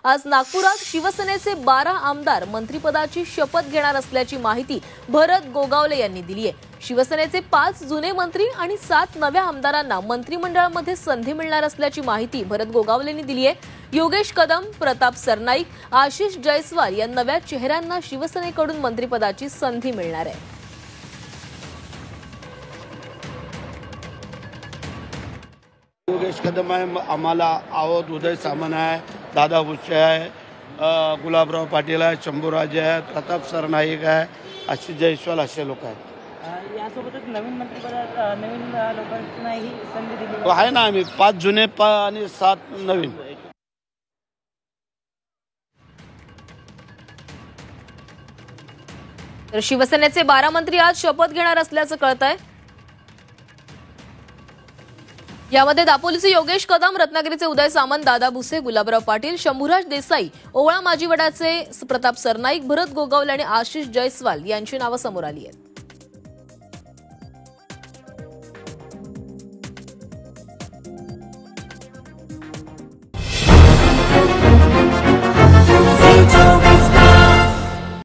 आज नागपुरात शिवसेनेचे 12 आमदार मंत्रिपदाची शपथ घेणार असल्याची माहिती भरत गोगावले यांनी दिली आहे। शिवसेनेचे 5 जुने मंत्री आणि 7 नव्या आमदारांना मंत्रिमंडळामध्ये संधी मिळणार असल्याची माहिती भरत गोगावले यांनी दिली आहे। योगेश कदम, प्रताप सरनाईक, आशिष जयस्वाल या नव्या चेहऱ्यांना शिवसेनेकडून मंत्रिपदाची संधी मिळणार आहे। योगेश कदम आहे, आम्हाला आवत उदय सामंत आहे, दादा भुसे आहे, गुलाबराव पाटील आहे, शंभूराजे आहे, प्रताप सरनाईक आहे, आशिष जयस्वाल असे लोक आहेत। यासोबतच नवीन मंत्रिपदात नवीन लोकांनाही संधी दिली आहे ना। आम्ही 5 जुने आणि 7 नवीन। तर शिवसेनेचे 12 मंत्री आज शपथ घेणार असल्याचं कळतंय। यामध्ये दापोलीचे योगेश कदम, रत्नागिरीचे उदय सामंत, दादा भुसे, गुलाबराव पाटील, शंभूराज देसाई, ओवळा माजीवडाचे प्रताप सरनाईक, भरत गोगावले आणि आशिष जयस्वाल यांची नावं समोर आली आहेत।